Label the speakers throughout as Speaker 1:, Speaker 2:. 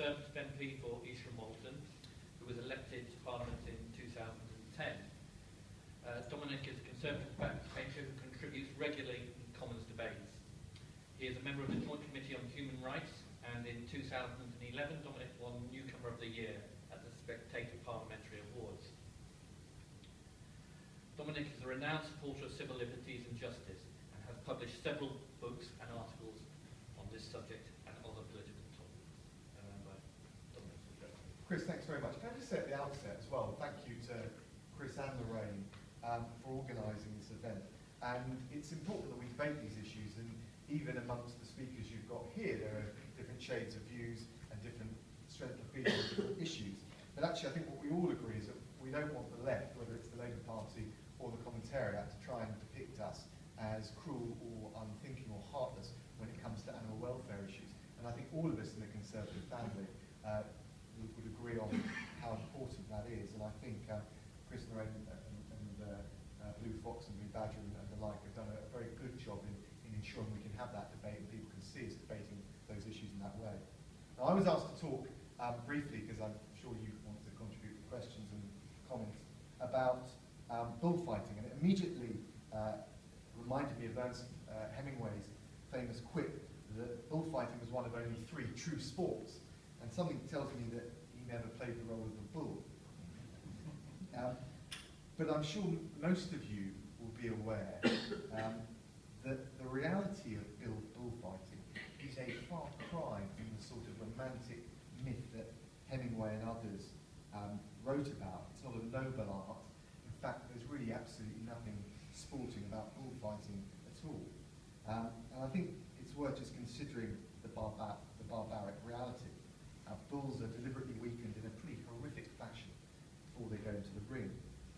Speaker 1: Conservative MP for East Walton, who was elected to Parliament in 2010. Dominic is a Conservative backbencher who contributes regularly in Commons debates. He is a member of the Joint Committee on Human Rights, and in 2011 Dominic won Newcomer of the Year at the Spectator Parliamentary Awards. Dominic is a renowned supporter of civil liberties and justice and has published several books and articles on this subject and other political topics. Dominic.
Speaker 2: Chris, thanks very much. Can I just say at the outset as well, thank you to Chris and Lorraine for organising this event. And it's important that we debate these issues, and even amongst the speakers you've got here, there are different shades of views and different strength of feeling on different issues. But actually, I think what we all agree is that we don't want the left, whether it's the Labour Party or the Commentariat, to try and depict us as cruel or unthinking or heartless when it comes to animal welfare issues. And I think all of us in the Conservative family would agree on how important that is. And I think Chris and Lorraine and Blue Fox and Blue Badger and the like have done a very good job in ensuring we can have that debate and people can see us debating those issues in that way. Now, I was asked to talk briefly, because I'm sure you want to contribute with questions and comments, about bullfighting, and it immediately reminded me of Ernest Hemingway's famous quip that bullfighting was one of only 3 true sports, and something tells me that he never played the role of a bull. But I'm sure most of you will be aware that the reality of bullfighting is a far cry from the sort of romantic myth that Hemingway and others wrote about. It's not a noble art. In fact, there's really absolutely nothing sporting about bullfighting at all. And I think it's worth just considering the barbaric reality. Bulls are deliberately weakened in a pretty horrific fashion before they go into the ring.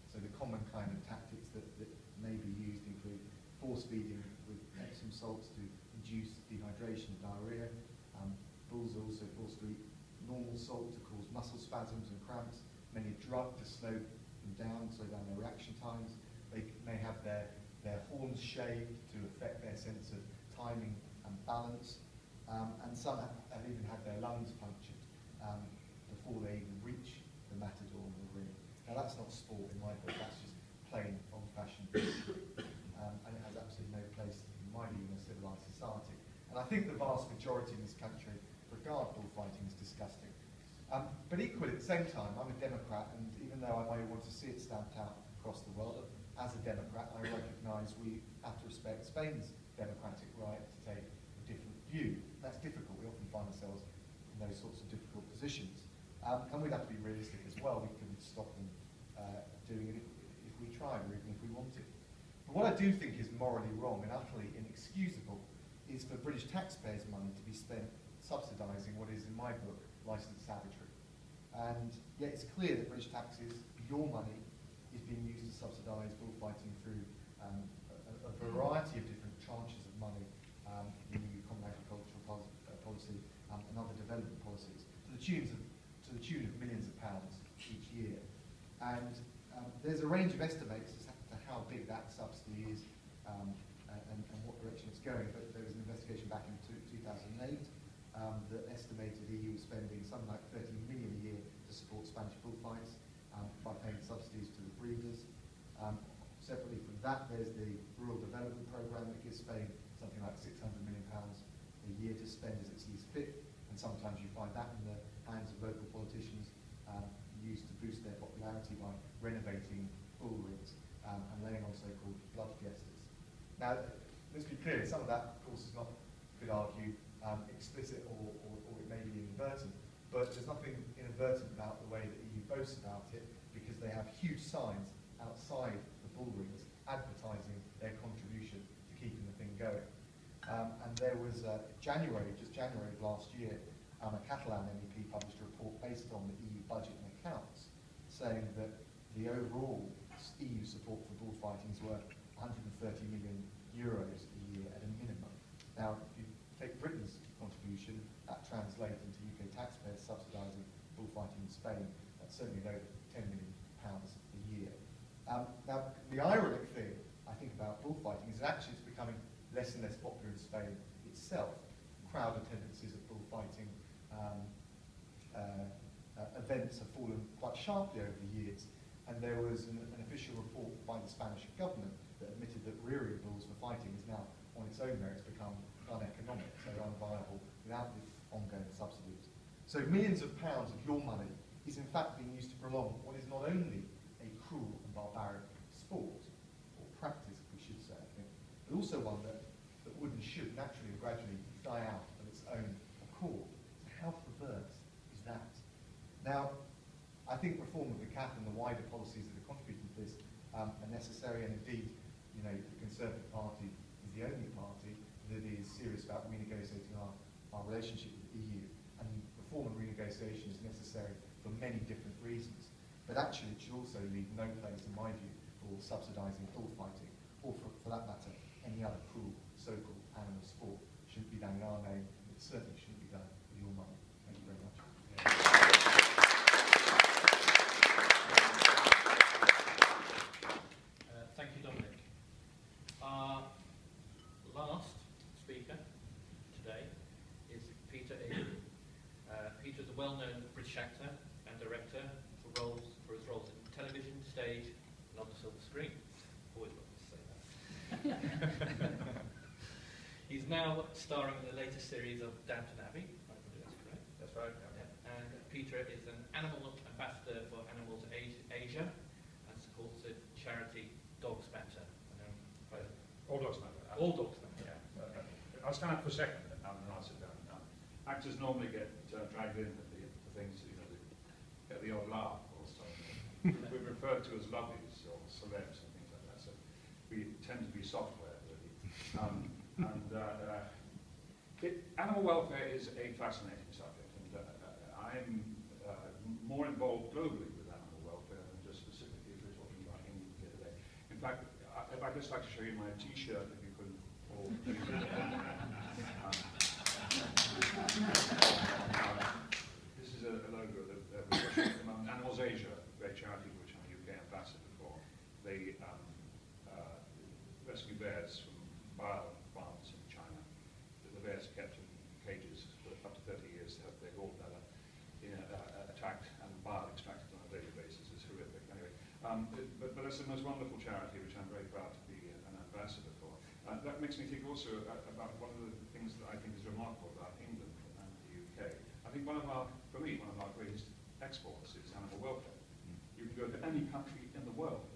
Speaker 2: So the common kind of tactics that may be used include force feeding with Epsom salts to induce dehydration and diarrhea. Bulls are also forced to eat normal salt to cause muscle spasms and cramps. Many are drugged to slow them down, slow down their reaction times. They may have their horns shaved to affect their sense of timing and balance. And some have even had their lungs punctured before they even reach the matador in the ring. Now that's not sport in my book, that's just plain old-fashioned and it has absolutely no place, in my view, in a civilised society. And I think the vast majority in this country regard bullfighting as disgusting. But equally, at the same time, I'm a Democrat, and even though I might want to see it stamped out across the world, as a Democrat, I recognise we have to respect Spain's democratic right to take a different view. That's difficult. We often find ourselves in those sorts of difficult positions. And we'd have to be realistic as well. We couldn't stop them doing it if we tried, or even if we wanted. But what I do think is morally wrong and utterly inexcusable is for British taxpayers' money to be spent subsidising what is, in my book, licensed savagery. And yet it's clear that British taxes, your money, is being used to subsidise bullfighting through a variety of different tranches of money in the Common Agricultural Policy and other development policies, to the tune of millions of pounds each year. And there's a range of estimates as to how big that subsidy is and what direction it's going. But there was an investigation back in 2008 that estimated the EU was spending something like 30 million a year to support Spanish bullfights by paying subsidies to the breeders. Separately from that, there's the Rural Development Programme that gives Spain something like £600 million a year to spend as it sees fit, and sometimes you find that in the hands of local politicians used to boost their popularity by renovating bull rings and laying on so-called blood fiestas. Now, let's be clear, some of that, of course, is not, you could argue, explicit or it may be inadvertent, but there's nothing inadvertent about the way that the EU boasts about it, because they have huge signs outside the bull rings advertising their contribution to keeping the thing going. And there was January of last year, a Catalan MEP published a report based on the EU budget and accounts, saying that the overall EU support for bullfighting is worth €130 million a year at a minimum. Now, if you take Britain's contribution, that translates into UK taxpayers subsidising bullfighting in Spain. That's certainly over £10 million a year. Now, the ironic thing, I think, about bullfighting is that actually it's becoming less and less popular in Spain itself. Crowd attendances at bullfighting events have fallen quite sharply over the years, and there was an official report by the Spanish government that admitted that rearing bulls for fighting is now, on its own merits, become uneconomic, so unviable without the ongoing subsidies. So millions of pounds of your money is in fact being used to prolong what is not only a cruel and barbaric sport, or practice we should say, I think, but also one that would and should naturally and gradually die out of its own accord. So how perverse is that? Now, I think reform of the CAP and the wider policies that are contributing to this are necessary, and indeed, you know, the Conservative Party is the only party that is serious about renegotiating our relationship with the EU, and reform and renegotiation is necessary for many different reasons. But actually, it should also leave no place, in my view, for subsidising bullfighting, or for that matter, any other cruel so-called animal sport. It shouldn't be done in our name, it certainly shouldn't be done with your money. Thank you very much.
Speaker 1: Thank you, Dominic. Our last speaker today is Peter Egan. Peter is a well-known British actor and director for his roles in television, stage, and on the silver screen. Always wanted to say that. He's now starring in the latest series of Downton Abbey. I believe that's correct.
Speaker 3: That's right.
Speaker 1: Yeah. And Peter is an animal ambassador for Animals Asia and supports the charity Dogs Matter.
Speaker 3: All dogs matter.
Speaker 1: All dogs matter.
Speaker 3: Yeah. I'll stand up for a second and then I'll sit down. Actors normally get dragged in at the things, you know, get the odd laugh or something. We're referred to as lobbies or celebs and things like that. So we tend to be software, really. Animal welfare is a fascinating subject, and I'm more involved globally with animal welfare than just specifically if we're talking about England here today. In fact, I'd just like to show you my T-shirt, if you could all. This is a logo that Animals Asia, a great charity for which I'm a UK ambassador for. They rescue bears from wild farms in China. The bears are kept in cages for up to 30 years. They're all attacked and bile extracted on a daily basis. It's horrific. Anyway, but it's the most wonderful charity which I'm very proud to be an ambassador for. That makes me think also about one of the things that I think is remarkable about England and the UK. I think for me, one of our greatest exports is animal welfare. You can go to any country in the world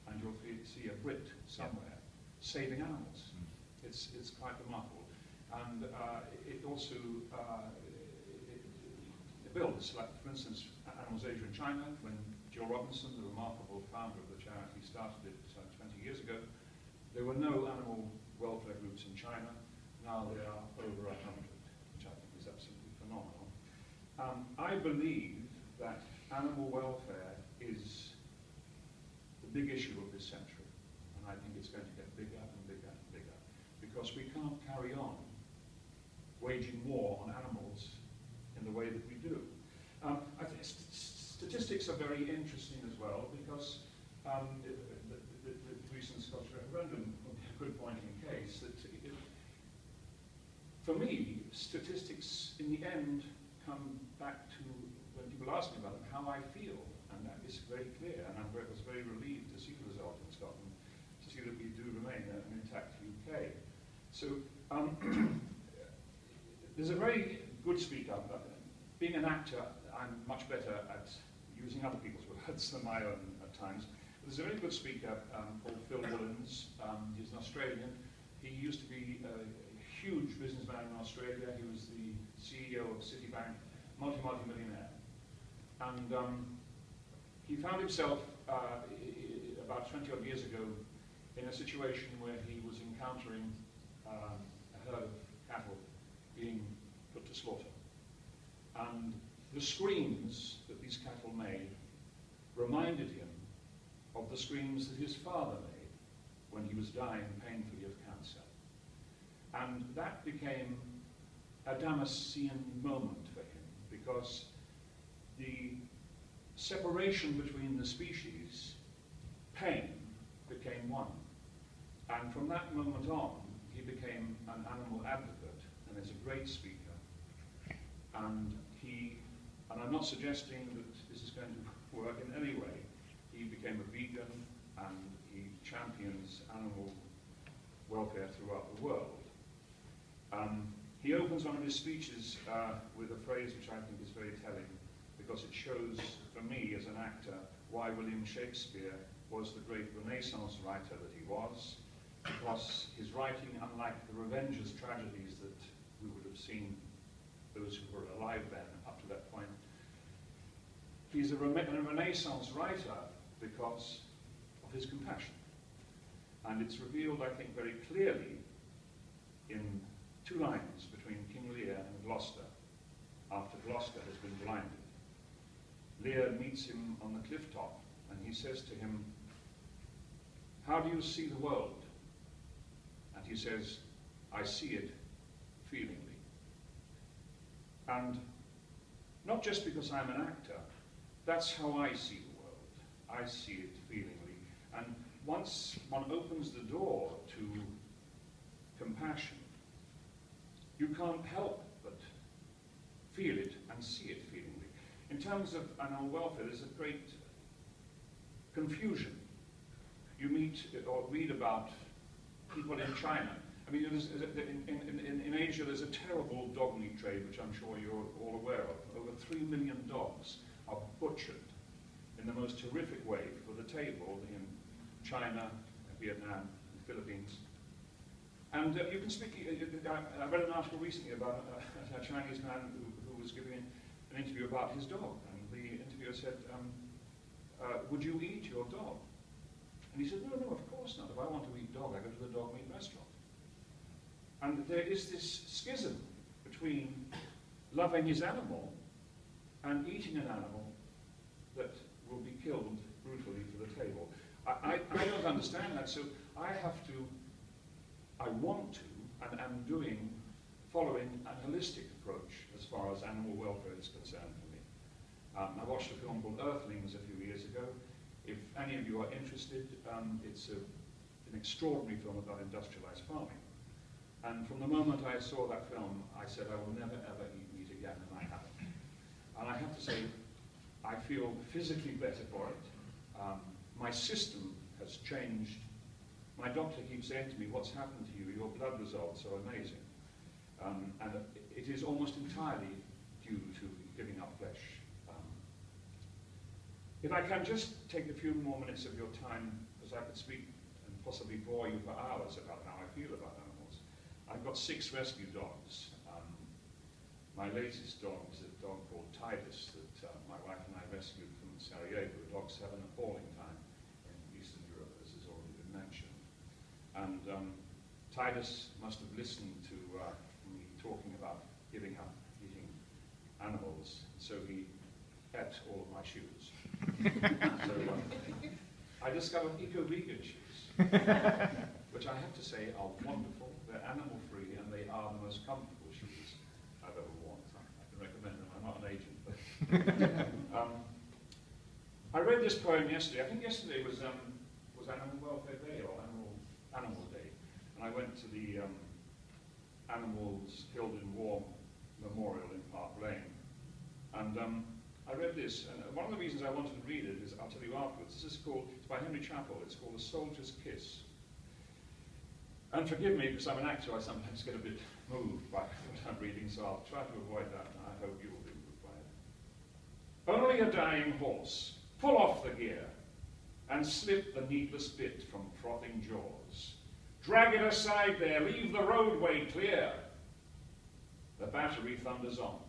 Speaker 3: and you'll see a Brit somewhere saving animals. It's quite remarkable. And it also it builds, like for instance, Animals Asia in China, when Jill Robinson, the remarkable founder of the charity, started it 20 years ago. There were no animal welfare groups in China. Now there are over 100, which I think is absolutely phenomenal. I believe that animal welfare is the big issue of this century, and I think it's going to get bigger and bigger and bigger, because we can't carry on waging war on animals in the way that we do. I think statistics are very interesting as well, because the recent Scottish referendum would be a good point in case that for me, statistics in the end come back to when people ask me about them, how I feel, and that is very clear, and I was very relieved to see the result in Scotland, to see that we do remain an intact UK. So there's a very good speaker. Being an actor, I'm much better at using other people's words than my own at times. There's a very good speaker called Phil Woolens. He's an Australian. He used to be a huge businessman in Australia. He was the CEO of Citibank, multi-millionaire. And he found himself about 20 odd years ago in a situation where he was encountering a herd of cattle being put to slaughter. And the screams that these cattle made reminded him of the screams that his father made when he was dying painfully of cancer. And that became a Damascene moment for him, because the separation between the species, pain, became one. And from that moment on, he became an animal advocate and is a great speaker. And he And I'm not suggesting that this is going to work in any way. He became a vegan and he champions animal welfare throughout the world. He opens one of his speeches with a phrase which I think is very telling, because it shows, for me as an actor, why William Shakespeare was the great Renaissance writer that he was, because his writing, unlike the Revenger's tragedies that we would have seen, those who were alive then up to that point, he's a Renaissance writer because of his compassion. And it's revealed, I think, very clearly in two lines between King Lear and Gloucester, after Gloucester has been blinded. Lear meets him on the cliff top, and he says to him, "How do you see the world?" And he says, "I see it feelingly." And not just because I'm an actor, that's how I see the world. I see it feelingly. And once one opens the door to compassion, you can't help but feel it and see it feelingly. In terms of animal welfare, there's a great confusion. You meet or read about people in China. I mean, in Asia, there's a terrible dog meat trade, which I'm sure you're all aware of. Over 3 million dogs are butchered in the most horrific way for the table in China, Vietnam, and the Philippines. And you can speak, I read an article recently about a Chinese man who was giving an interview about his dog. And the interviewer said, would you eat your dog? And he said, no, of course not. If I want to eat dog, I go to the dog meat restaurant. And there is this schism between loving his animal and eating an animal that will be killed brutally for the table. I don't understand that, so I want to, and am doing, following a holistic approach as far as animal welfare is concerned for me. I watched a film called Earthlings a few years ago. If any of you are interested, it's an extraordinary film about industrialized farming. And from the moment I saw that film, I said, I will never ever eat meat again, and I haven't. And I have to say, I feel physically better for it. My system has changed. My doctor keeps saying to me, what's happened to you? Your blood results are amazing. And it is almost entirely due to giving up flesh. If I can just take a few more minutes of your time, because I could speak and possibly bore you for hours about how I feel about animals. I've got 6 rescue dogs. My latest dog is a dog called Titus that my wife and I rescued from Sarajevo. The dogs have an appalling time in Eastern Europe, as has already been mentioned. And Titus must have listened to me talking about giving up eating animals, so he ate all of my shoes. So I discovered eco-vegan shoes, which I have to say are wonderful. They're animal-free and they are the most comfortable shoes I've ever worn. So I can recommend them. I'm not an agent. But I read this poem yesterday. I think yesterday was Animal Welfare Day or Animal Day, and I went to the Animals Killed in War Memorial in Park Lane, and I read this, and one of the reasons I wanted to read it is, I'll tell you afterwards, it's by Henry Chappell, it's called The Soldier's Kiss. And forgive me, because I'm an actor, I sometimes get a bit moved by what I'm reading, so I'll try to avoid that, and I hope you will be moved by it. Only a dying horse, pull off the gear, and slip the needless bit from frothing jaws. Drag it aside there, leave the roadway clear. The battery thunders on,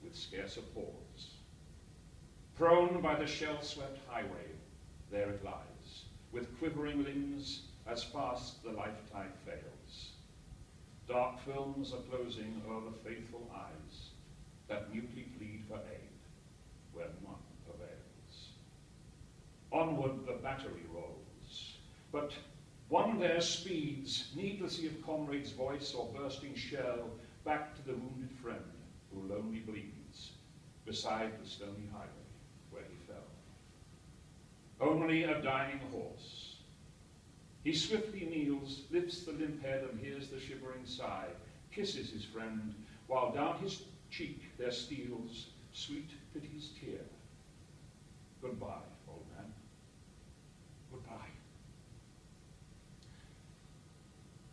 Speaker 3: with scarce a pause. Prone by the shell-swept highway, there it lies, with quivering limbs as fast the life tide fails. Dark films are closing o'er the faithful eyes that mutely plead for aid where none prevails. Onward the battery rolls, but one there speeds, needlessly of comrade's voice or bursting shell, back to the wounded friend who lonely bleeds beside the stony highway where he fell. Only a dying horse. He swiftly kneels, lifts the limp head and hears the shivering sigh, kisses his friend, while down his cheek there steals sweet pity's tear. Goodbye, old man. Goodbye.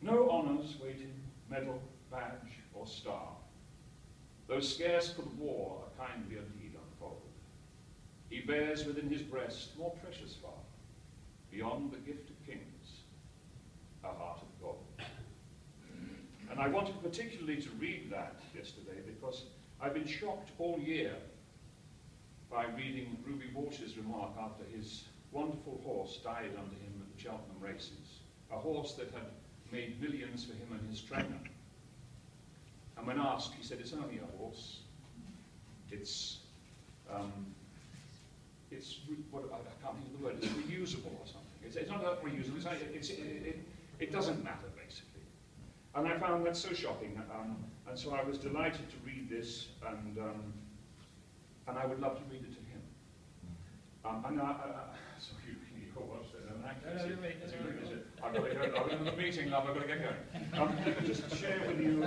Speaker 3: No honours waiting, medal, badge, or star, though scarce could war a kindlier deed unfold. He bears within his breast more precious far, beyond the gift of kings, a heart of gold. And I wanted particularly to read that yesterday because I've been shocked all year by reading Ruby Walsh's remark after his wonderful horse died under him at the Cheltenham races, a horse that had made millions for him and his trainer. And when asked, he said, it's only a horse. It's what, I can't think of the word, it's reusable or something. It's not that reusable, it doesn't matter, basically. And I found that so shocking, and so I was delighted to read this, and I would love to read it to him. So you watch it, and I've got to go. I'm in the meeting now. I've got to get going. Let me just share with you.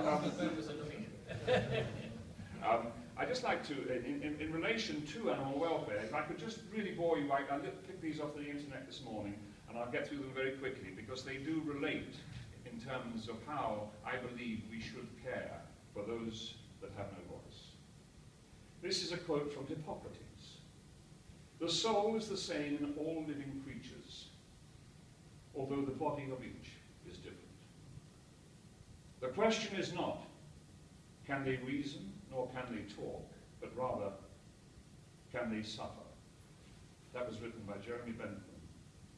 Speaker 3: I'd just like to, in relation to animal welfare, if I could just really bore you. I picked these off the internet this morning, and I'll get through them very quickly because they do relate in terms of how I believe we should care for those that have no voice. This is a quote from Hippocrates. The soul is the same in all living creatures, although the body of each is different. The question is not, can they reason, nor can they talk, but rather, can they suffer? That was written by Jeremy Bentham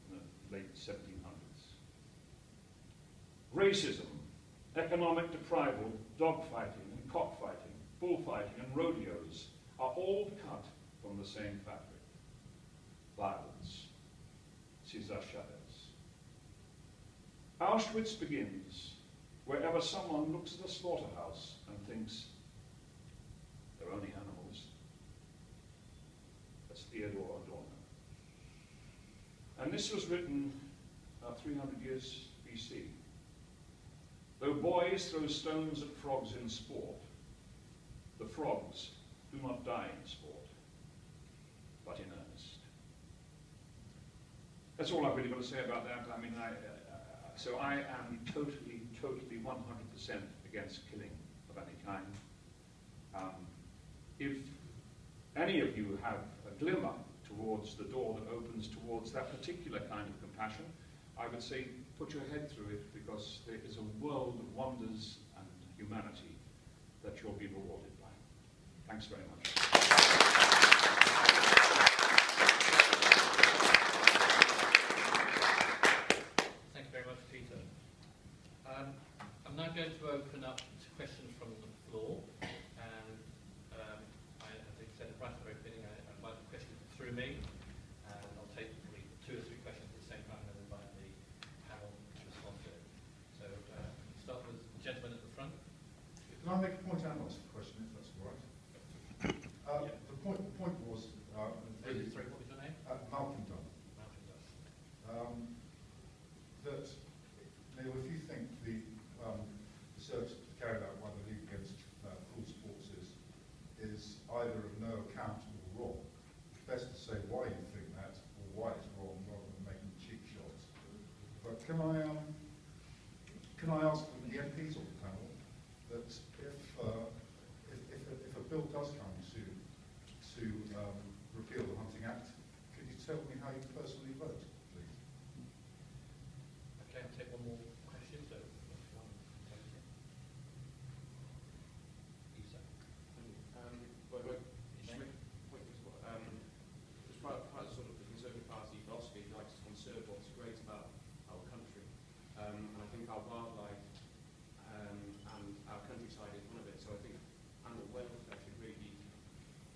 Speaker 3: in the late 1700s. Racism, economic deprival, dogfighting and cockfighting, bullfighting and rodeos are all cut from the same fabric. Violence, Cesar Chavez. Auschwitz begins wherever someone looks at a slaughterhouse and thinks, they're only animals. That's Theodore Adorno. And this was written 300 years BC. Though boys throw stones at frogs in sport, the frogs do not die in sport, but in earnest. That's all I've really got to say about that. I mean, so I am totally, 100% against killing of any kind. If any of you have a glimmer towards the door that opens towards that particular kind of compassion, I would say put your head through it, because there is a world of wonders and humanity that you'll be rewarded by. Thanks very much.
Speaker 1: Thank you very much, Peter. I'm now going to open up to questions from the floor, and as I said right at the very beginning, I invite the questions through me, and I'll take probably 2 or 3 questions at the same time, and then invite the panel to respond to it. So start with the gentleman at the front.
Speaker 4: Can I make a point and ask a question, if that's all right?
Speaker 1: Yeah.
Speaker 4: The point was
Speaker 1: Sorry, what was your name?
Speaker 4: Malcolm Dunn.
Speaker 1: Malcolm Dunn.
Speaker 4: That if you think the research carried out by the League Against Cruel Sports is either of no account or wrong, it's best to say why you think that or why it's wrong rather than making cheap shots. But can I ask the MPs on the panel that if a bill does come to repeal the Hunting Act, could you tell me how you personally vote, please?
Speaker 1: Okay, I'll take one more question. So,
Speaker 5: As part of sort of the Conservative Party philosophy, he likes to conserve what's great about our country. And I think our wildlife and our countryside is one of it. So I think animal welfare should really be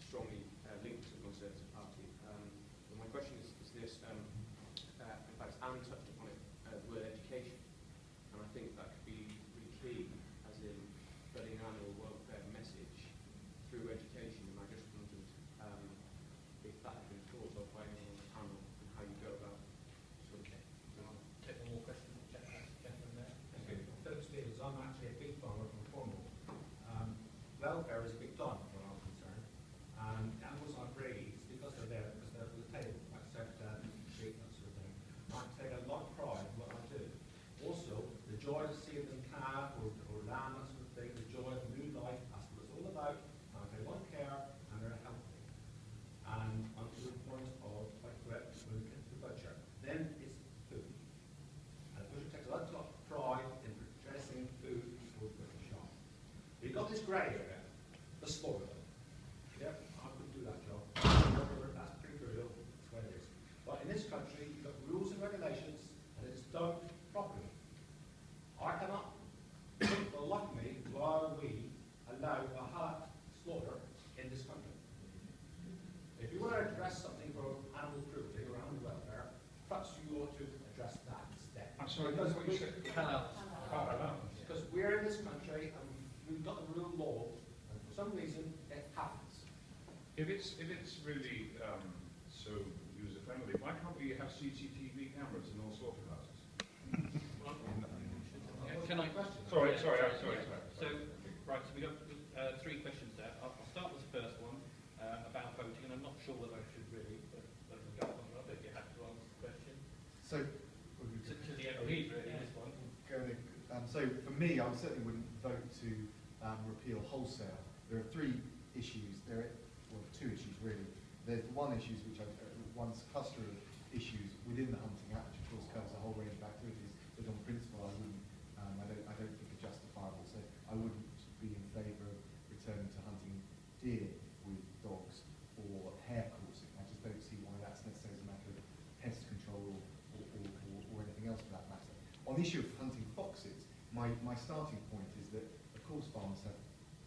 Speaker 5: strongly linked to the Conservative Party. But my question is this, in fact, Anne touched upon it, the word education. And I think that could be really key, as in spreading an animal welfare message through education. And I just wondered if that had been thought of by anyone on the panel, and how you go about sort of
Speaker 1: take one more question. Gentleman there.
Speaker 6: Okay, Philip Stevens, I'm actually a pig farmer from Cornwall. Welfare is a big done, where I'm concerned.
Speaker 3: Sorry, that's what you said.
Speaker 1: Halal.
Speaker 6: Because we're in this country and we've got the rule of law, and for some reason it happens.
Speaker 3: If it's really so user friendly, why can't we have CCTV cameras in all slaughterhouses?
Speaker 1: Can I?
Speaker 3: Sorry.
Speaker 1: So, right, so we got 3 questions there. I'll start with the first one about voting, and I'm not sure whether I should really, but if you have to answer the question.
Speaker 2: So,
Speaker 1: To the MPs, really, this one.
Speaker 2: so for me, I certainly wouldn't vote to repeal wholesale. There are 3 issues. There are 2 issues really. There's the one issue which one's cluster of issues within the Hunting Act, which of course covers a whole range of activities, but on principle I wouldn't. I don't think are justifiable. So I wouldn't be in favour of returning to hunting deer with dogs or hare coursing. I just don't see why that's necessarily a matter of pest control or anything else for that matter. On the issue of hunting foxes, my starting point is that of course farmers have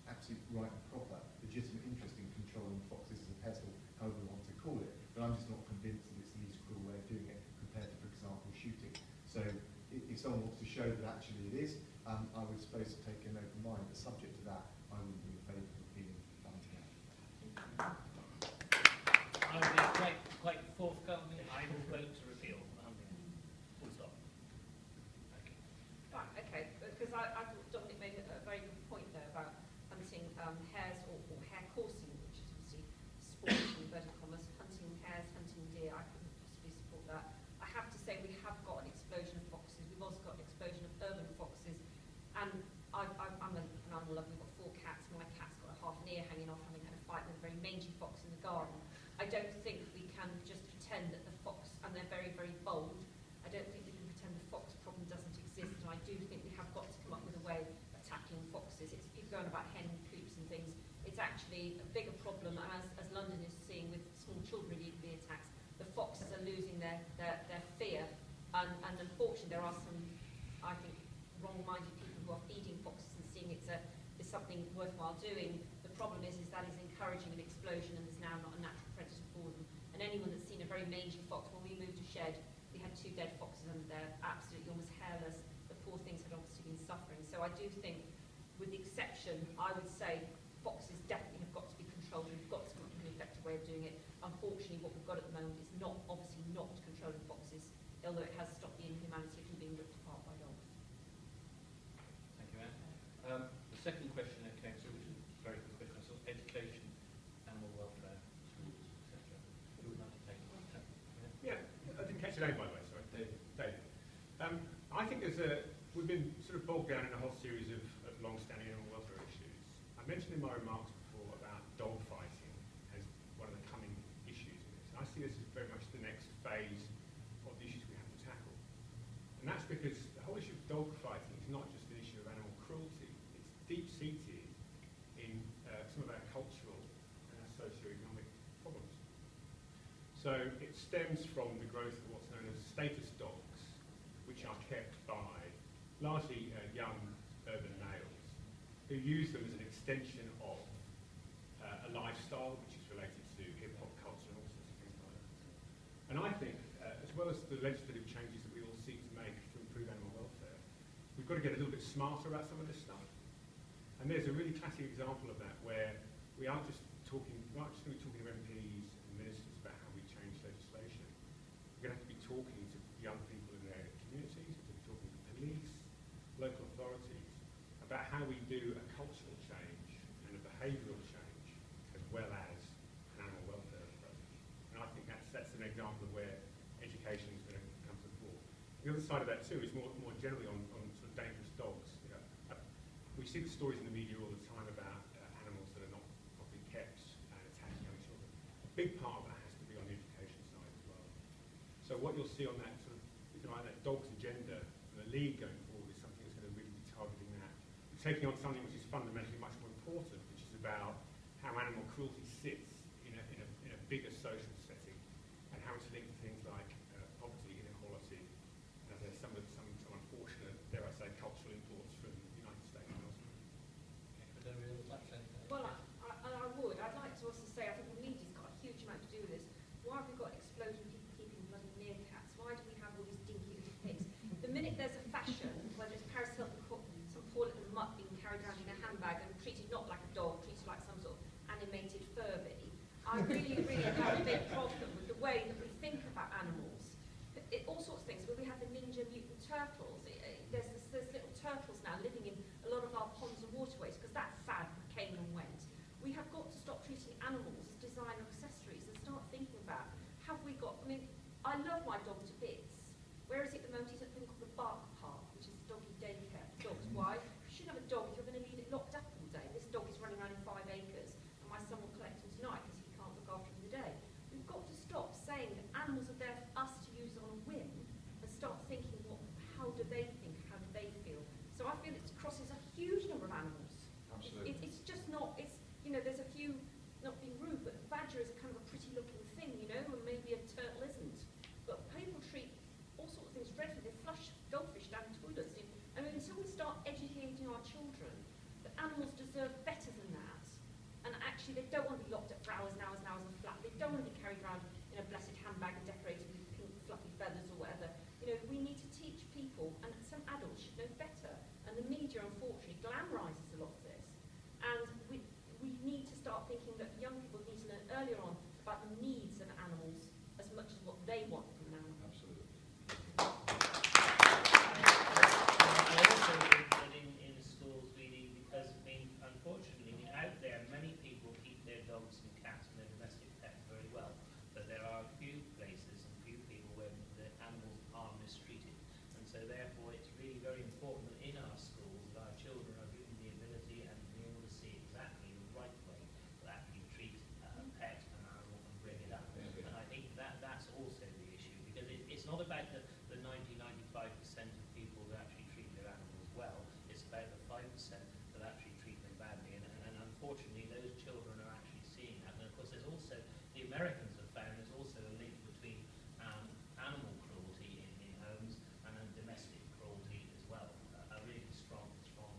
Speaker 2: absolute right and proper legitimate interest in controlling foxes as a pest, or however we want to call it, but I'm just not convinced that it's the least cruel way of doing it compared to, for example, shooting. So if someone wants to show that actually it is, I would suppose to take an open mind, but subject to that, I wouldn't be in favour of repealing the Hunting Act.
Speaker 7: I would be quite forthcoming. I will vote to repeal the Hunting Act. Full stop. Okay.
Speaker 8: Right, okay, because I thought Dominic made a very good point there about hunting hares or hare coursing, which is obviously sport in inverted commas, hunting hares, hunting deer. I couldn't possibly support that. I have to say we have got an explosion of foxes. We've also got an explosion of urban foxes. And I'm an animal lover. We've got 4 cats. My cat's got a half an ear hanging off, having had a fight with a very mangy fox in the garden. I don't think we can just pretend that the fox, and they're very, very bold, I don't think we can pretend the fox problem doesn't exist, and I do think we have got to come up with a way of tackling foxes. It's people going about hen coops and things. It's actually a bigger problem, and as London is seeing with small children being attacks, the foxes are losing their fear, and unfortunately there are some, I think, wrong-minded people who are feeding foxes and seeing it's something worthwhile doing. The problem is that is encouraging an explosion, and there's now not a natural predator for them. And anyone that's seen a very mangy fox, when we moved to Shed, we had 2 dead foxes under there, absolutely almost hairless. The poor things had obviously been suffering. So I do think, with the exception, I would say foxes definitely have got to be controlled. We've got to come up with an effective way of doing it. Unfortunately, what we've got at the moment is obviously not controlling foxes, although it has stopped the inhumanity of them being ripped apart by dogs.
Speaker 1: Thank you, Anne. The second question that came through, which is a very good question, so education, animal welfare, schools, etc. Who would like to take it?
Speaker 9: Yeah, I didn't catch your name, by the way, sorry. David. I think we've been sort of bogged down in a whole series of long-standing animal welfare issues. I mentioned in my remarks before about dog fighting as one of the coming issues in this. And I see this as very much the next phase of the issues we have to tackle. And that's because the whole issue of dog fighting is not just an issue of animal cruelty, it's deep-seated in some of our cultural and our socio-economic problems. So it stems from the growth of what's known as status dogs, which are kept by largely young urban males who use them as an extension of a lifestyle which is related to hip-hop culture and all sorts of things like that. And I think, as well as the legislative changes that we all seek to make to improve animal welfare, we've got to get a little bit smarter about some of this stuff. And there's a really classic example of that where we aren't just going to be talking to MPs and ministers about how we change legislation. We're going to have to be talking to young people in their communities, we're going to be talking to police, local authorities, about how we do a cultural change and a behavioural change as well as an animal welfare approach. And I think that's an example of where education is going to come to the fore. The other side of that too is more generally on sort of dangerous dogs. You know, we see the stories in the media all the time about animals that are not properly kept and attacking young children. A big part of that has to be on the education side as well. So what you'll see on that sort of, if you like, that dogs agenda, the league going forward is something that's going to really be targeting that. We're taking on something which is fundamentally much more important, which is about how animal cruelty sits in a bigger social setting and how it's linked to things like poverty, inequality, and as there's some unfortunate, dare I say, cultural imports from the United States and elsewhere.
Speaker 8: Well, I would. I'd like to also say I think the media's got a huge amount to do with this. Why have we got an explosion of people keeping bloody meerkats? Why do we have all these dinky little pigs? The minute I really, really have a big problem with the way that we think about animals. All sorts of things. Where we have the Ninja Mutant Turtles. There's little turtles now living in a lot of our ponds and waterways because that fad came and went. We have got to stop treating animals as designer accessories and start thinking about, have we got, I mean, I love my dog to bits. Where is he at the moment? He's at a thing called the Bark Park, which is doggy daycare for dogs. Why? You shouldn't have a dog if you're going to leave it locked up all day. This dog is running around in 5 acres, and my son will collect him tonight because he can't look after him in the day. We've got to stop saying that animals are there for us to use on a whim and start thinking, how do they think, how do they feel? So I feel it crosses a huge number of animals.
Speaker 3: Absolutely.
Speaker 8: It's just not, there's a few, not being rude, but badger is kind of a pretty looking thing, and maybe a turtle isn't. But people treat all sorts of things dreadfully. They flush goldfish down toilets. I mean, until we start educating our children that animals deserve better than that, and actually they don't want to be locked up for hours and hours and hours in a flat. They don't want to be carried around in a blessed handbag and decorated with pink fluffy feathers or whatever. We need to teach people, and some adults should know better. And the media, unfortunately, glamorises a lot of this. And we need to start thinking that young people need to learn earlier on about the needs of animals as much as what they want from an animal.
Speaker 3: Absolutely.
Speaker 7: I also think that in schools, really, because, unfortunately, out there, many people keep their dogs and cats and their domestic pets very well. But there are a few places and few people where the animals are mistreated. And so, therefore, it's really very important that in our schools, that our children are given the ability and being able to see exactly the right way to actually treat a pet, an animal, and bring it up. And I think that's also the issue, because it's not about the 90–95% of people that actually treat their animals well. It's about the 5% that actually treat them badly. And unfortunately, those children are actually seeing that. And of course, there's also, the Americans have found there's also a link between animal cruelty in homes and domestic cruelty as well. A really strong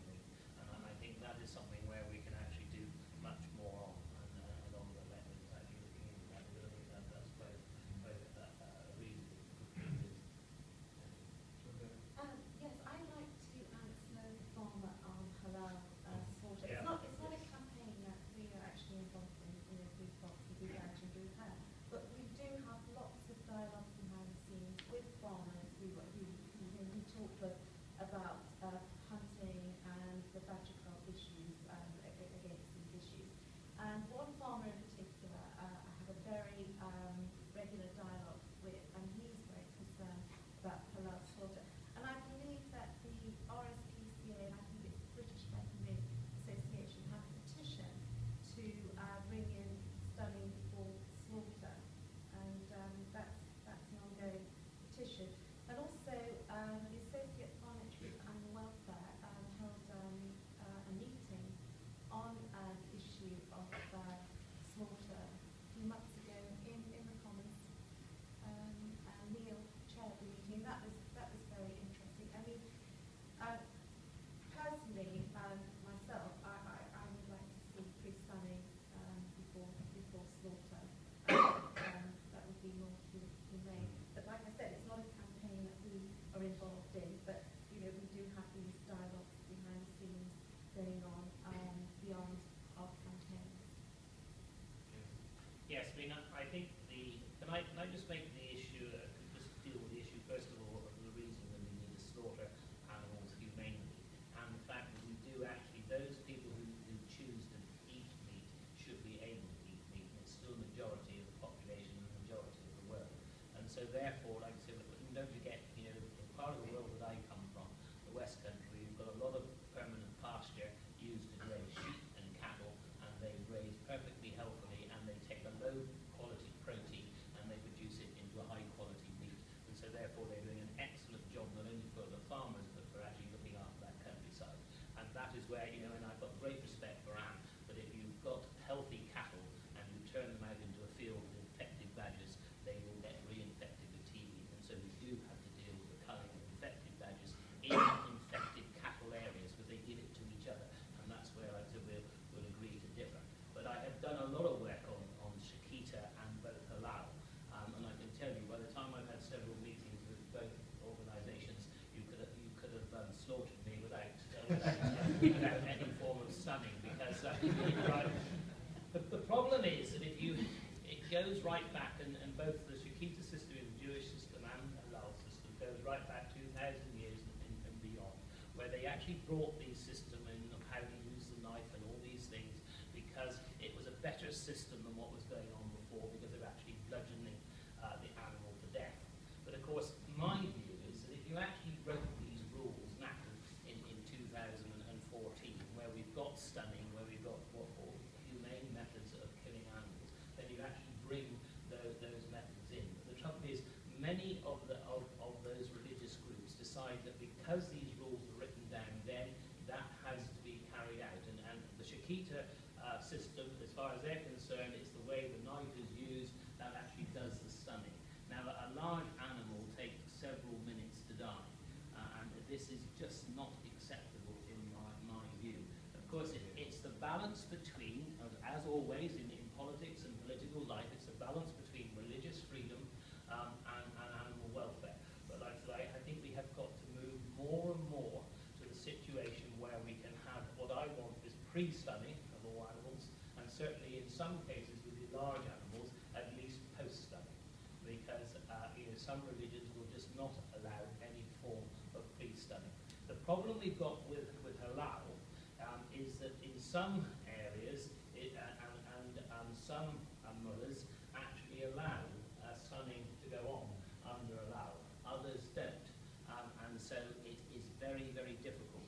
Speaker 7: link. And I think that is something where we can actually do much more on, and on the methods actually looking into that. Because I think that's both really good.
Speaker 10: Yes, I'd like to answer the farmer on halal slaughter.
Speaker 7: Yeah.
Speaker 10: It's not a campaign that we are actually involved in, Food Box and Food Action Group have, but we do have lots of dialogue behind the scenes with farmers who talk to us about hunting and the badger crop issues against these issues. And one farmer in particular, I have a very regular dialogue with, and he's very concerned about halal slaughter. And I believe that the RSPCA, and I think it's the British Veterinary Association, have a petition to bring in stunning before slaughter, and that's an ongoing petition. And also, the Associate Parliamentary for Animal Welfare held a meeting on the issue of slaughter a few months ago in the Commons, and Neil chaired the meeting. That was very interesting. I mean, personally, myself, I would like to see pre-stunning before slaughter. That would be more humane. But like I said, it's not a campaign that we are involved in, but we do have these dialogues behind the scenes going on beyond our campaigns.
Speaker 7: Yes, I think can I just make the issue, just deal with the issue first of all of the reason that we need to slaughter animals humanely, and the fact that we do actually, those people who choose to eat meat should be able to eat meat, and it's still a majority of the population and the majority of the world. And so therefore, like I said, don't forget, the part of the world that I come from, the West Country, we've got a lot of permanent pasture used to graze sheep and cattle, and they graze perfectly healthily, and they take a low quality protein and they produce it into a high quality meat. And so therefore they're doing an excellent job not only for the farmers but for actually looking after that countryside. And that is where, and I've got great respect for Anne, but if you've got healthy cattle and you turn them out into a field with infected badgers, they will get reinfected with TB. And so we do have to deal with the culling of infected badgers in infected cattle areas, because they give it to each other. And that's where I said we'll agree to differ. But I have done a lot of work on Chiquita and both halal. And I can tell you, by the time I've had several meetings with both organisations, you could have slaughtered me without any form of stunning, because the problem is that if you goes right back, and both the Shakita system in the Jewish system and the halal system goes right back 2,000 years and beyond, where they actually brought these system in of how to use the knife and all these things because it was a better system than what was going on before because of actually bludgeoning the animal to death. But of course, my view is that if you actually wrote these rules now in 2014, where we've got stunning, where we've got what all humane methods of killing animals, then you actually bring those methods in. But the trouble is, many of those religious groups decide that because these rules are written down, then that has to be carried out. And the Shakita system, as far as they're concerned, it's the way the knife is used that actually does the stunning. Now, a large animal takes several minutes to die, and this is just not acceptable in my view. Of course, it's the balance between, as always in politics and political life, it's a balance between religious freedom and animal welfare. But like I say, I think we have got to move more and more to the situation where we can have what I want is pre-stunning of all animals, and certainly in some cases with the large animals, at least post-stunning. Because some religions will just not allow any form of pre-stunning. The problem we've got with halal is that in some areas and some mullahs actually allow stunning to go on under halal. Others don't. And so it is very, very difficult.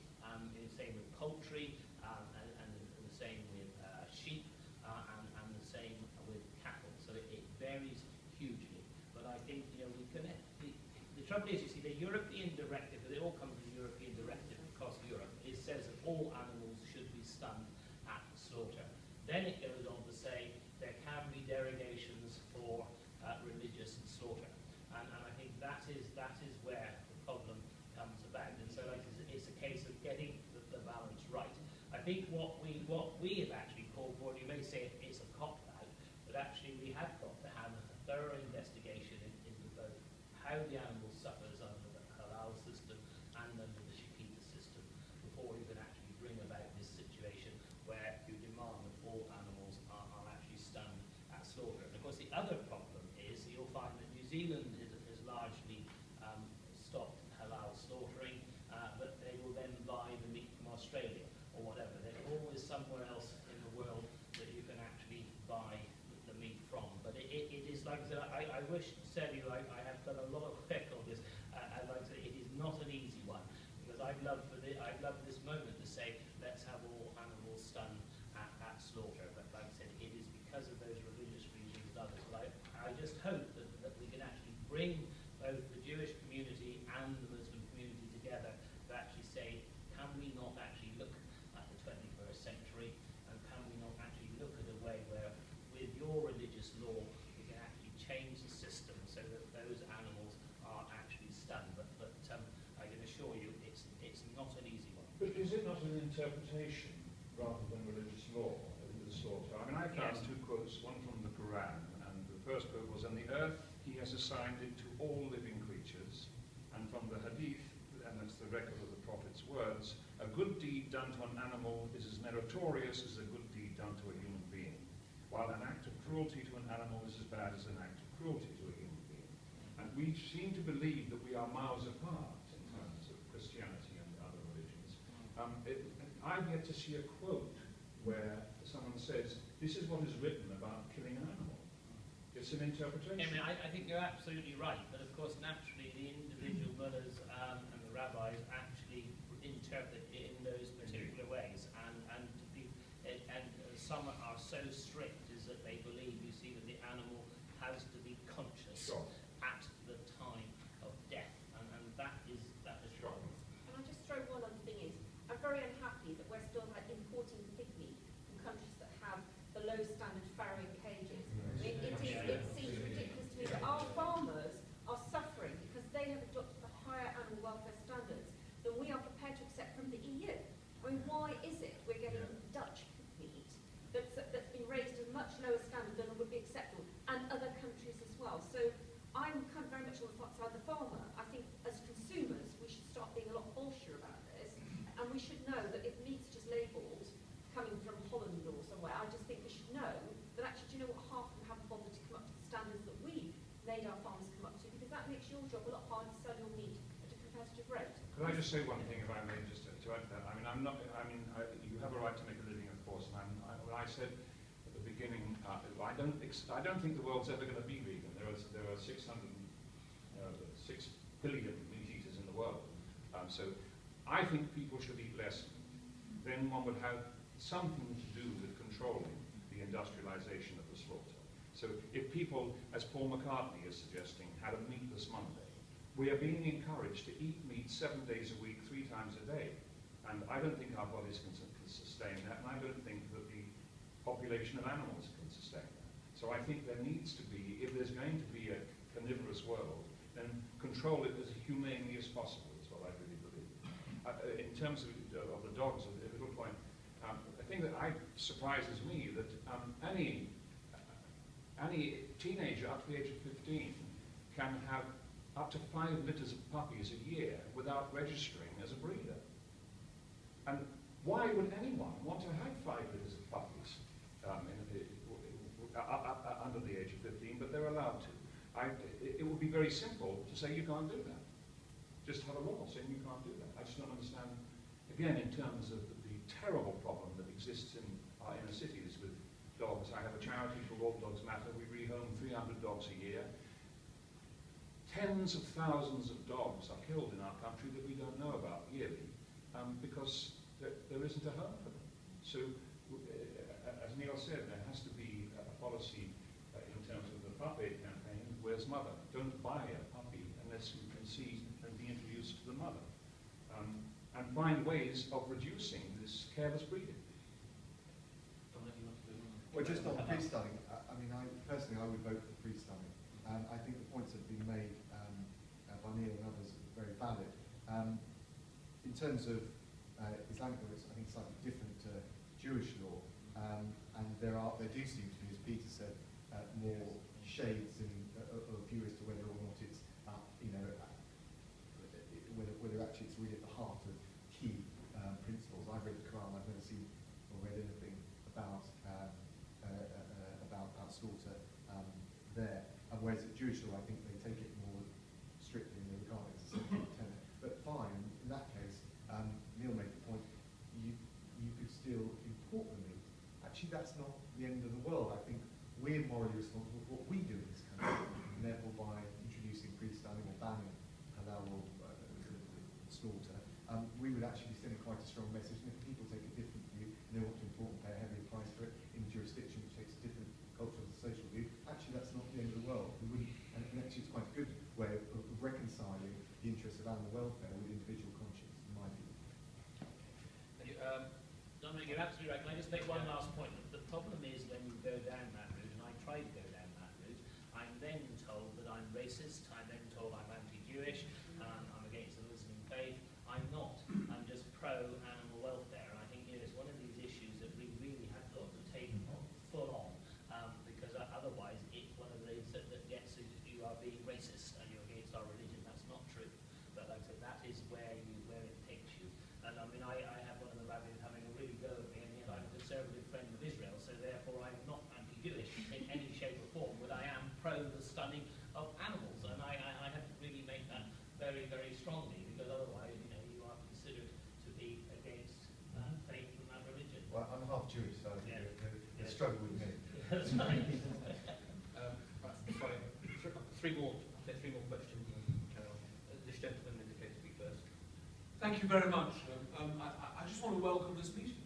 Speaker 7: The same with poultry and the same with sheep and the same with cattle. So it varies hugely. But I think we can. The trouble is, you see, the European directive, because it all comes from the European directive across Europe, it says that all animals should be stunned at slaughter. Then it goes on to say there can be derogations for religious slaughter, and I think that is where the problem comes about. And so, like, it's a case of getting the balance right. I think what we have actually called for, and you may say it's a cop-out, but actually we have got to have a thorough investigation into both how the animal suffers under the halal system and under the Shakita system before you can actually bring about this situation where you demand that all animals are actually stunned at slaughter. And of course, the other problem is you'll find that New Zealand has largely stopped halal slaughtering, but they will then buy the meat from Australia or whatever. There's always somewhere else in the world that you can actually buy the meat from. But it is, like I said, I wish to tell you I have done a lot of work on this. I'd like to say it is not an easy one, because I'd love this moment to say, let's have all animals stunned at slaughter. But like I said, it is because of those religious reasons and others. But I just hope that we can actually bring both the Jewish community and the Muslim community together to actually say, can we not actually look at the 21st century, and can we not actually look at a way where, with your religious law, we can actually change the system so that those animals are actually stunned. But I can assure you, it's not an easy one.
Speaker 3: But is it not an interpretation rather than religious law of the slaughter? I mean, I found two quotes, one from the Quran, and the first quote was, "On the earth he has assigned it to all living creatures," and from the Hadith, and that's the record of the Prophet's words, "A good deed done to an animal is as meritorious as a good deed done to a human being, while an act of cruelty to an animal is as bad as an act of cruelty to a human being." And we seem to believe that we are miles apart in terms of Christianity and other religions. I've yet to see a quote where someone says, this is what is written about killing an animal. It's an interpretation.
Speaker 7: I mean, I think you're absolutely right, but of course, naturally, the individual mullahs and the rabbis actually interpret it in those particular ways, and some are so strict is that they believe, you see, that the animal has to be conscious at the time of death, and that is wrong.
Speaker 8: Can I just throw one other thing is, I'm very unhappy that we're still importing pig meat from countries that have the low standard farrowing cages. It seems ridiculous to me that our farmers are suffering because they have adopted the higher animal welfare standards than we are prepared to accept from the EU. I mean, why is it we're getting Dutch pig meat that's been raised in made our farmers come up to, because that makes your job a lot harder to sell your meat at a competitive rate.
Speaker 3: Could I just say one thing, if I may, just to add to that? I mean, you have a right to make a living, of course, and when I said at the beginning, I don't think the world's ever going to be vegan. There are 6 billion meat eaters in the world. So I think people should eat less. Then one would have something to do with controlling the industrialization of the slaughter. So if people, as Paul McCartney is suggesting, had a meatless Monday, we are being encouraged to eat meat 7 days a week, 3 times a day. And I don't think our bodies can sustain that, and I don't think that the population of animals can sustain that. So I think there needs to be, if there's going to be a carnivorous world, then control it as humanely as possible, is what I really believe. In terms of the dogs, a little point, the thing that surprises me that any teenager up to the age of 15 can have up to 5 litters of puppies a year without registering as a breeder. And why would anyone want to have 5 litters of puppies under the age of 15, but they're allowed to? It would be very simple to say you can't do that. Just have a law saying you can't do that. I just don't understand, again, in terms of the terrible problem that exists in our inner cities with dogs. I have a charity called All Dogs Matter. We rehome 300 dogs a year. Tens of thousands of dogs are killed in our country that we don't know about yearly because there isn't a home for them. So, as Neil said, there has to be a policy in terms of the puppy campaign. Where's mother? Don't buy a puppy unless you can see and be introduced to the mother. And find ways of reducing this careless breeding.
Speaker 2: Well, just on freestyling, I mean, personally, I would vote for freestyling. I think the points that have been made by Neil and others are very valid. In terms of Islamic law, it's, I think, slightly different to Jewish law, and there do seem to be, as Peter said, more shades of view as to whether or not it's, whether actually it's really at the heart of key principles. I've read the Quran. I've never seen or read anything about slaughter there. Whereas at Jewish law, I think they take it more strictly and they regard it as a central tenet. But fine, in that case, Neil made the point, you could still import the meat. Actually, that's not the end of the world. I think we're morally responsible for what we do in this country, and therefore by introducing freestyling or banning halal or slaughter, we would actually be sending quite a strong message. And if people take a different view and they want to import and pay a heavier price for it in a jurisdiction which takes a different cultural and social view, actually that's not the end of the world. We wouldn't, and actually it's quite a good way of reconciling the interests of animal welfare with individual conscience, in my view.
Speaker 7: Thank you. Dominic, you're absolutely right. Can I just make one last point? The problem is when you go down that route, and I try to go down that route, I'm then told that I'm racist, I'm then told I'm anti-Jewish, I'm against the Muslim faith. I'm not. I'm just pro-animal welfare. And I think it's one of these issues that we really have got to take full on, because otherwise it's one of those that gets you are being racist and you're against our religion. That's not true. But like I said, that is where it takes you. And I mean, I have one of the rabbis having a really go at me, and yet I'm a conservative friend of Israel, so therefore I'm not anti-Jewish in any shape or form, but I am pro the stunning of animals, and I have to really make that very, very strongly, because otherwise, you are considered to be against that faith and that religion.
Speaker 2: Well, I'm half Jewish, so
Speaker 7: Yeah.
Speaker 2: they struggle with me.
Speaker 7: That's right.
Speaker 1: Sorry, three more questions. This gentleman indicated to be first.
Speaker 11: Thank you very much. I just want to welcome this meeting.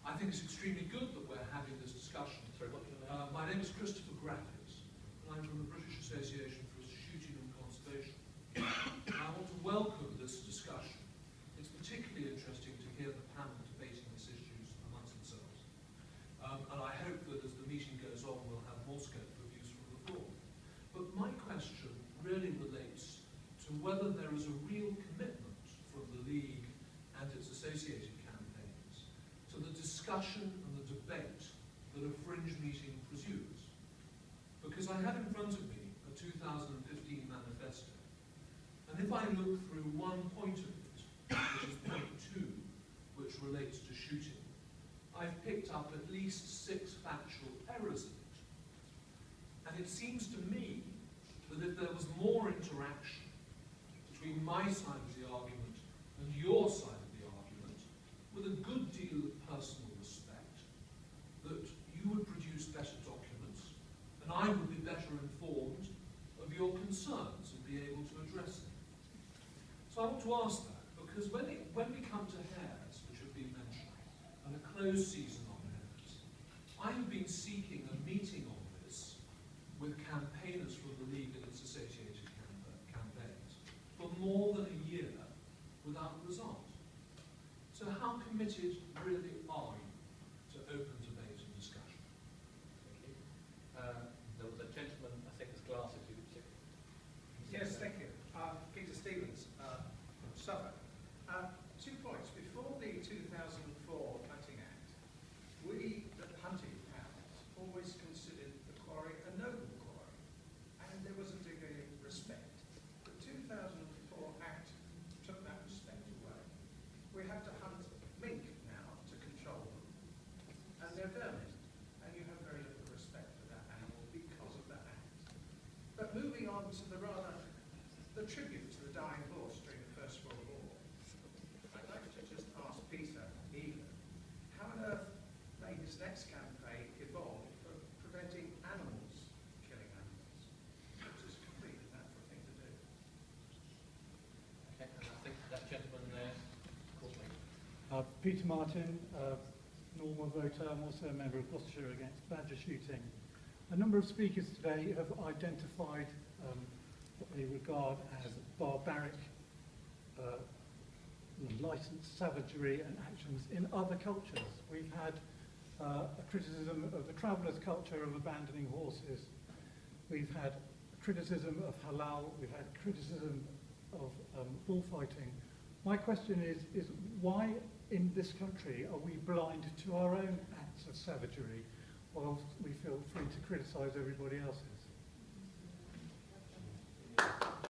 Speaker 11: I think it's extremely good that we're having this discussion.
Speaker 1: Sorry, what's your name?
Speaker 11: My name is Christopher Graffis, and I'm from the British Association for Shooting and Conservation. And I want to welcome this discussion. It's particularly interesting to hear the panel debating these issues amongst themselves. And I hope that as the meeting goes on, we'll have more scope for views from the floor. But my question really relates to whether there is a real commitment from the League and its associated campaigns to the discussion and the debate that a fringe meeting presumes. Because I have in front of me a 2015 manifesto, and if I look through one point of it, which is point 2, which relates to shooting, I've picked up at least 6 factual errors in it. And it seems to me that if there was more interaction between my side of the argument and your side of the argument, with a good deal of personal respect, that you would produce better documents, and I would be better informed of your concerns and be able to address them. So I want to ask that, because when we come to hares, which have been mentioned, and a closed season on hares, I have been seeking a meeting on this with campaigners from the League and its associated campaigns for more than a year without result. So how committed really are you to open debate and discussion?
Speaker 1: Thank you. There was a gentleman, I think his glasses.
Speaker 12: Yes, thank you. Peter Stevens from Suffolk. 2 points. Before the 2004 Hunting Act, we, the hunting hounds, always considered the quarry a noble quarry, and there was a degree of respect. The 2004 Act took that respect away. We have to hunt mink now to control them, and they're vermin, and you have very little respect for that animal because of that act. But moving on to the tribute to the dying horse during the First World War, I'd like to just ask Peter, even, how on earth may his next campaign evolve for preventing animals killing animals? It's just completely natural thing to do.
Speaker 1: Okay, and I think that gentleman there, called me.
Speaker 13: Peter Martin, normal voter. I'm also a member of Gloucestershire Against Badger Shooting. A number of speakers today have identified what they regard as barbaric, licensed savagery and actions in other cultures. We've had a criticism of the traveller's culture of abandoning horses. We've had criticism of halal. We've had criticism of bullfighting. My question is why in this country are we blind to our own acts of savagery whilst we feel free to criticise everybody else's?